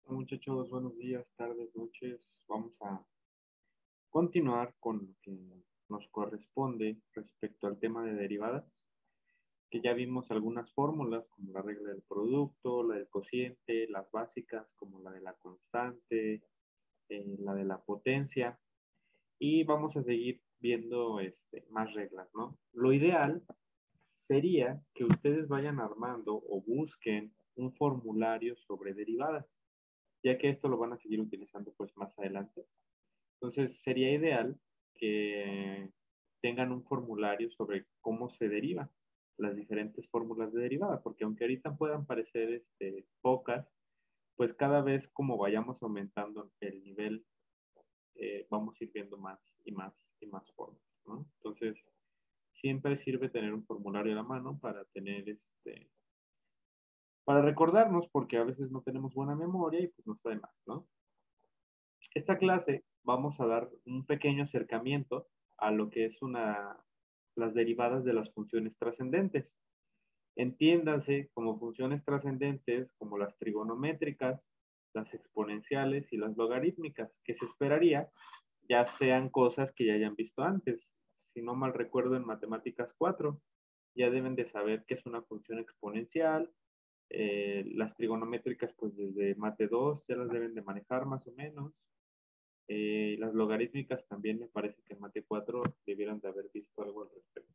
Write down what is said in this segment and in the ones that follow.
Hola, muchachos, buenos días, tardes, noches. Vamos a continuar con lo que nos corresponde respecto al tema de derivadas, que ya vimos algunas fórmulas como la regla del producto, la del cociente, las básicas como la de la constante, la de la potencia, y vamos a seguir viendo más reglas, ¿no? Lo ideal sería que ustedes vayan armando o busquen un formulario sobre derivadas, ya que esto lo van a seguir utilizando pues más adelante. Entonces sería ideal que tengan un formulario sobre cómo se derivan las diferentes fórmulas de derivada, porque aunque ahorita puedan parecer pocas, pues cada vez como vayamos aumentando el nivel, vamos a ir viendo más y más y más fórmulas, ¿no? Entonces, siempre sirve tener un formulario a la mano para tener para recordarnos, porque a veces no tenemos buena memoria y pues nos trae más, ¿no? Esta clase vamos a dar un pequeño acercamiento a lo que es las derivadas de las funciones trascendentes. Entiéndanse como funciones trascendentes como las trigonométricas, las exponenciales y las logarítmicas, que se esperaría ya sean cosas que ya hayan visto antes. Si no mal recuerdo, en Matemáticas 4 ya deben de saber qué es una función exponencial. Las trigonométricas, pues desde Mate 2 ya las deben de manejar más o menos. Las logarítmicas también me parece que en Mate 4 debieran de haber visto algo al respecto.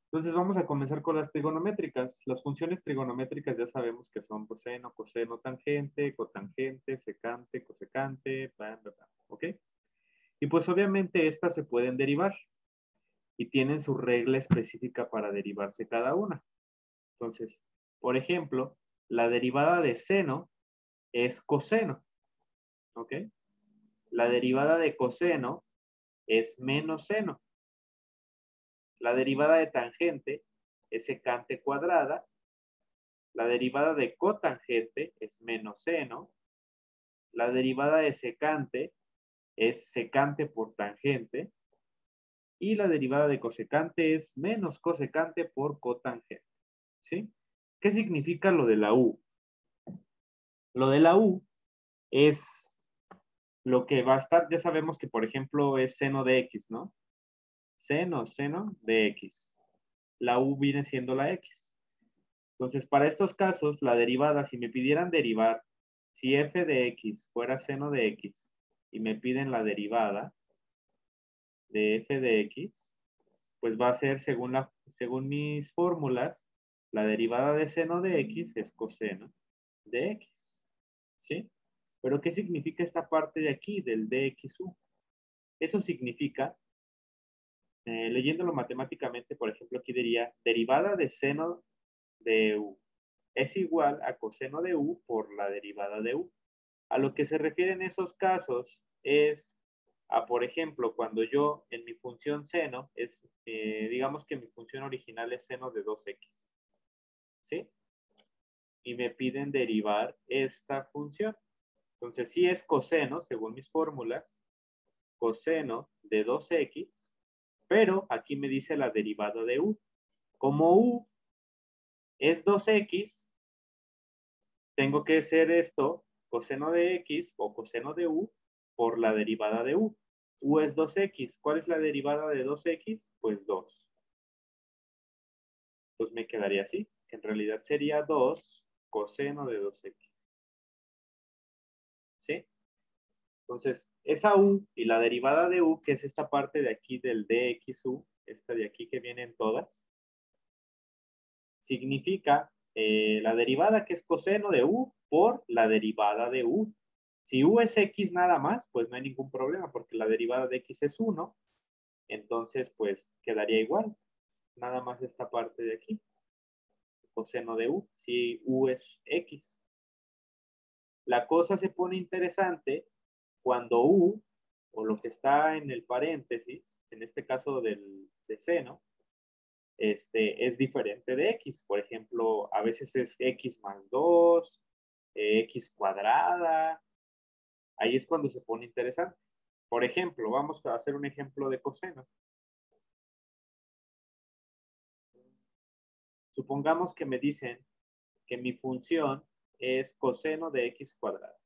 Entonces vamos a comenzar con las trigonométricas. Las funciones trigonométricas ya sabemos que son coseno, coseno, tangente, cotangente, secante, cosecante, ¿ok? Y pues obviamente estas se pueden derivar y tienen su regla específica para derivarse cada una. Entonces, por ejemplo, la derivada de seno es coseno, ¿ok? La derivada de coseno es menos seno. La derivada de tangente es secante cuadrada. La derivada de cotangente es menos seno. La derivada de secante es secante por tangente. Y la derivada de cosecante es menos cosecante por cotangente. ¿Sí? ¿Qué significa lo de la U? Lo de la U es lo que va a estar, ya sabemos que por ejemplo es seno de X, ¿no? Seno de X. La U viene siendo la X. Entonces, para estos casos, la derivada, si me pidieran derivar, si f de x fuera seno de x y me piden la derivada de f de x, pues va a ser, según mis fórmulas, la derivada de seno de x es coseno de x. ¿Sí? Pero ¿qué significa esta parte de aquí, del dxu? Eso significa, leyéndolo matemáticamente, por ejemplo, aquí diría derivada de seno de u es igual a coseno de u por la derivada de u. A lo que se refiere en esos casos es a, por ejemplo, cuando yo en mi función seno, digamos que mi función original es seno de 2x, ¿sí? Y me piden derivar esta función. Entonces, si es coseno, según mis fórmulas, coseno de 2x, pero aquí me dice la derivada de u. Como u es 2x, tengo que hacer esto, coseno de x o coseno de u, por la derivada de u. U es 2x. ¿Cuál es la derivada de 2x? Pues 2. Pues me quedaría así, que en realidad sería 2 coseno de 2x. ¿Sí? Entonces, esa u y la derivada de u, que es esta parte de aquí del dxu, esta de aquí que vienen todas, significa la derivada que es coseno de u por la derivada de u. Si u es x nada más, pues no hay ningún problema porque la derivada de x es 1, entonces pues quedaría igual. Nada más esta parte de aquí, coseno de u, si u es x. La cosa se pone interesante cuando u, o lo que está en el paréntesis, en este caso de seno, es diferente de x. Por ejemplo, a veces es x más 2, x cuadrada. Ahí es cuando se pone interesante. Por ejemplo, vamos a hacer un ejemplo de coseno. Supongamos que me dicen que mi función es coseno de x cuadrada.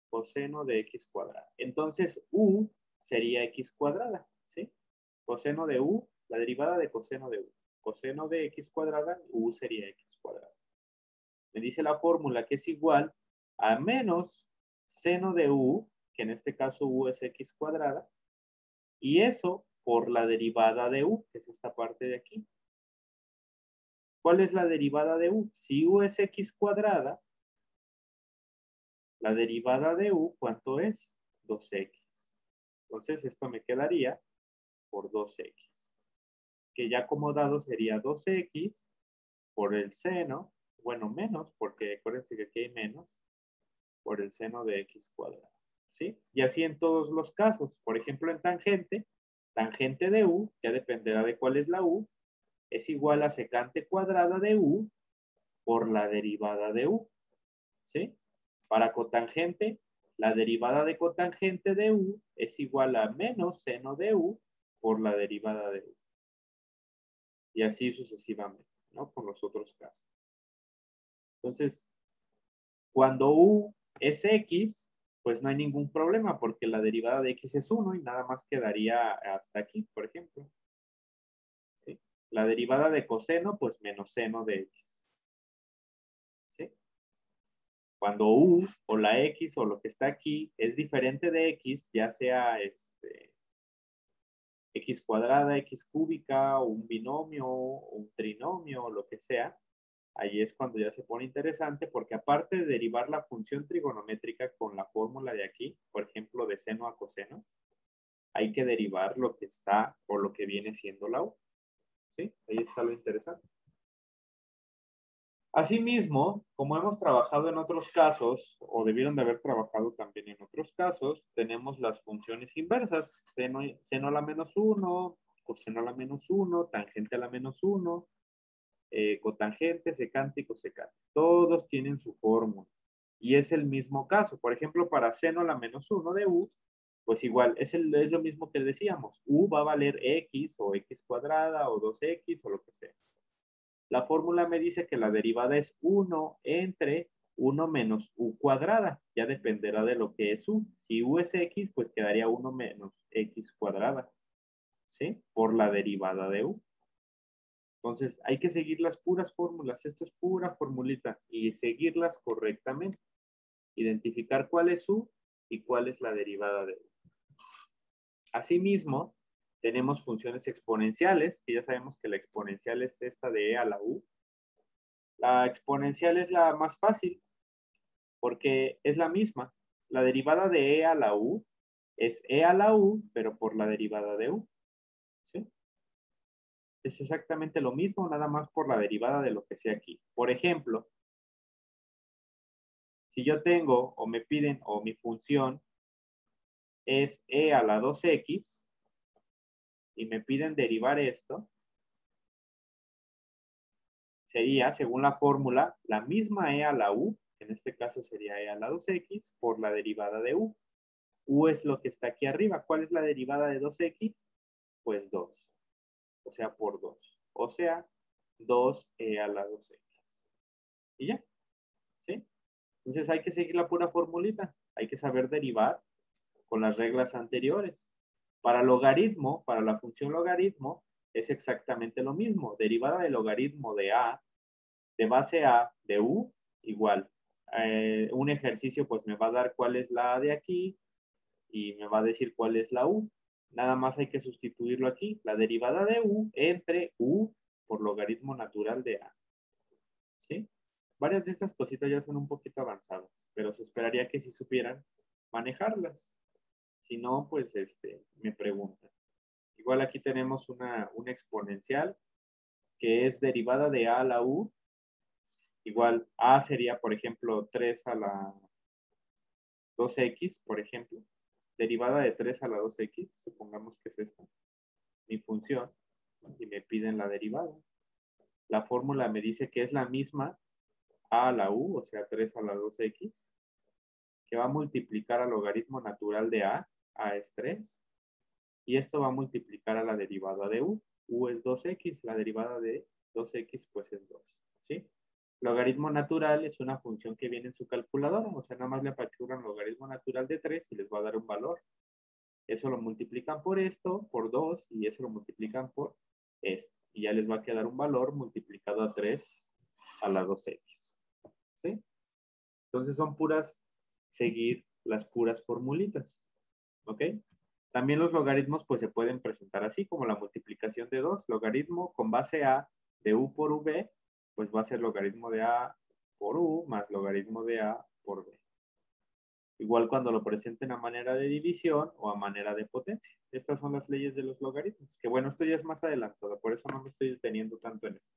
Coseno de x cuadrada. Entonces, u sería x cuadrada, ¿sí? Coseno de u, la derivada de coseno de u. Coseno de x cuadrada, u sería x cuadrada. Me dice la fórmula que es igual a menos seno de u, que en este caso u es x cuadrada, y eso por la derivada de u, que es esta parte de aquí. ¿Cuál es la derivada de u? Si u es x cuadrada, la derivada de u, ¿cuánto es? 2x. Entonces, esto me quedaría por 2x. Que ya acomodado sería 2x por el seno, bueno, menos, porque acuérdense que aquí hay menos, por el seno de x cuadrado. ¿Sí? Y así en todos los casos. Por ejemplo, en tangente, tangente de u, ya dependerá de cuál es la u, es igual a secante cuadrada de u por la derivada de u. ¿Sí? Para cotangente, la derivada de cotangente de u es igual a menos seno de u por la derivada de u. Y así sucesivamente, ¿no? Con los otros casos. Entonces, cuando u es x, pues no hay ningún problema porque la derivada de x es 1 y nada más quedaría hasta aquí, por ejemplo. ¿Sí? La derivada de coseno, pues menos seno de x. ¿Sí? Cuando u o la x o lo que está aquí es diferente de x, ya sea x cuadrada, x cúbica, o un binomio, un trinomio, lo que sea, ahí es cuando ya se pone interesante porque aparte de derivar la función trigonométrica con la fórmula de aquí, por ejemplo, de seno a coseno, hay que derivar lo que está o lo que viene siendo la u. ¿Sí? Ahí está lo interesante. Asimismo, como hemos trabajado en otros casos, o debieron de haber trabajado también en otros casos, tenemos las funciones inversas, seno a la menos 1, coseno a la menos 1, tangente a la menos 1, cotangente, secante y cosecante. Todos tienen su fórmula. Y es el mismo caso. Por ejemplo, para seno a la menos 1 de u, pues igual, es lo mismo que decíamos. U va a valer x o x cuadrada o 2x o lo que sea. La fórmula me dice que la derivada es 1 entre 1 menos u cuadrada. Ya dependerá de lo que es u. Si u es x, pues quedaría 1 menos x cuadrada. ¿Sí? Por la derivada de u. Entonces, hay que seguir las puras fórmulas. Esto es pura formulita y seguirlas correctamente. Identificar cuál es u y cuál es la derivada de u. Asimismo, tenemos funciones exponenciales, que ya sabemos que la exponencial es esta de e a la u. La exponencial es la más fácil porque es la misma. La derivada de e a la u es e a la u, pero por la derivada de u. ¿Sí? Es exactamente lo mismo, nada más por la derivada de lo que sea aquí. Por ejemplo, si yo tengo o me piden o mi función es e a la 2x y me piden derivar esto, sería, según la fórmula, la misma e a la u, en este caso sería e a la 2x, por la derivada de u. U es lo que está aquí arriba. ¿Cuál es la derivada de 2x? Pues 2. O sea, por 2. O sea, 2e a la 2x. Y ya, ¿sí? Entonces hay que seguir la pura formulita. Hay que saber derivar con las reglas anteriores. Para logaritmo, para la función logaritmo, es exactamente lo mismo. Derivada del logaritmo de a, de base a, de u, igual. Un ejercicio pues me va a dar cuál es la a de aquí y me va a decir cuál es la u. Nada más hay que sustituirlo aquí. La derivada de u entre u por logaritmo natural de a. ¿Sí? Varias de estas cositas ya son un poquito avanzadas, pero se esperaría que si supieran manejarlas. Si no, pues me preguntan. Igual aquí tenemos una exponencial que es derivada de a la u. Igual a sería, por ejemplo, 3 a la 2x, por ejemplo. Derivada de 3 a la 2x, supongamos que es esta, mi función, y me piden la derivada. La fórmula me dice que es la misma a la u, o sea, 3 a la 2x, que va a multiplicar al logaritmo natural de a es 3, y esto va a multiplicar a la derivada de u es 2x, la derivada de 2x pues es 2, ¿sí? Logaritmo natural es una función que viene en su calculadora, o sea, nada más le apachurran logaritmo natural de 3 y les va a dar un valor. Eso lo multiplican por esto, por 2, y eso lo multiplican por esto. Y ya les va a quedar un valor multiplicado a 3 a la 2x. ¿Sí? Entonces son puras, seguir las puras formulitas. ¿Ok? También los logaritmos pues se pueden presentar así, como la multiplicación de 2. Logaritmo con base A de u por v, pues va a ser logaritmo de A por u más logaritmo de A por b. Igual cuando lo presenten a manera de división o a manera de potencia. Estas son las leyes de los logaritmos. Que bueno, esto ya es más adelantado, por eso no me estoy deteniendo tanto en esto.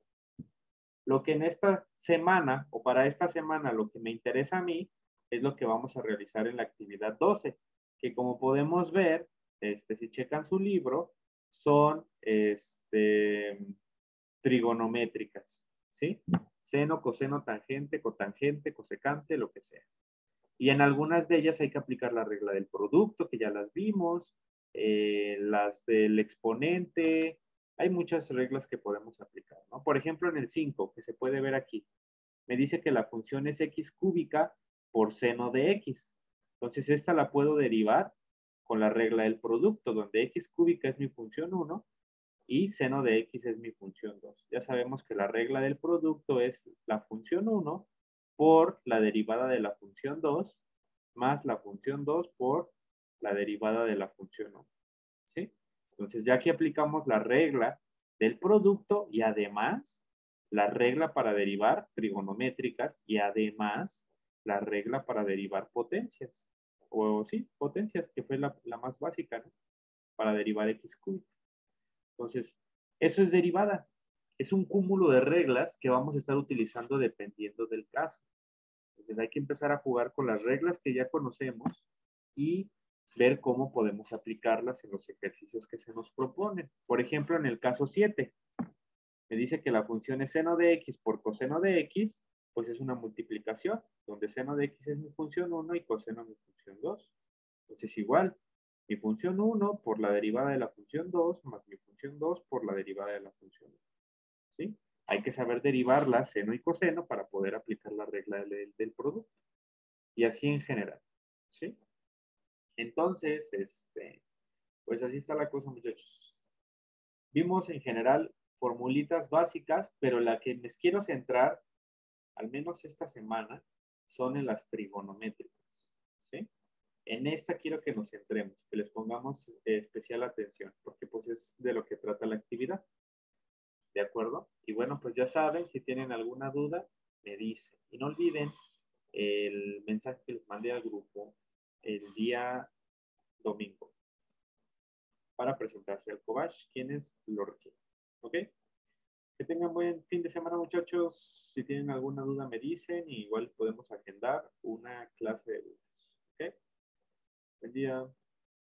Lo que en esta semana, o para esta semana, lo que me interesa a mí, es lo que vamos a realizar en la actividad 12, que como podemos ver, si checan su libro, son trigonométricas, ¿sí? Seno, coseno, tangente, cotangente, cosecante, lo que sea. Y en algunas de ellas hay que aplicar la regla del producto, que ya las vimos, las del exponente. Hay muchas reglas que podemos aplicar, ¿no? Por ejemplo, en el 5, que se puede ver aquí, me dice que la función es x cúbica por seno de x. Entonces, esta la puedo derivar con la regla del producto, donde x cúbica es mi función 1 y seno de x es mi función 2. Ya sabemos que la regla del producto es la función 1 por la derivada de la función 2 más la función 2 por la derivada de la función 1. ¿Sí? Entonces, ya aquí aplicamos la regla del producto y además la regla para derivar trigonométricas y además la regla para derivar potencias. O sí, potencias, que fue la más básica, ¿no? Para derivar x cúbico. Entonces, eso es derivada. Es un cúmulo de reglas que vamos a estar utilizando dependiendo del caso. Entonces hay que empezar a jugar con las reglas que ya conocemos y ver cómo podemos aplicarlas en los ejercicios que se nos proponen. Por ejemplo, en el caso 7, me dice que la función es seno de x por coseno de x, pues es una multiplicación, donde seno de x es mi función 1 y coseno mi función 2. Entonces igual, mi función 1 por la derivada de la función 2 más mi función 2 por la derivada de la función 1. ¿Sí? Hay que saber derivarla, seno y coseno, para poder aplicar la regla del producto. Y así en general. ¿Sí? Entonces, pues así está la cosa, muchachos. Vimos en general formulitas básicas, pero la que les quiero centrar, al menos esta semana, son en las trigonométricas. ¿Sí? En esta quiero que nos centremos, que les pongamos especial atención, porque pues es de lo que trata la actividad. ¿De acuerdo? Y bueno, pues ya saben, si tienen alguna duda, me dicen. Y no olviden el mensaje que les mandé al grupo el día domingo para presentarse al Cobach, quienes lo requieren. ¿Ok? Que tengan buen fin de semana, muchachos. Si tienen alguna duda, me dicen y igual podemos agendar una clase de dudas. ¿Ok? Buen día.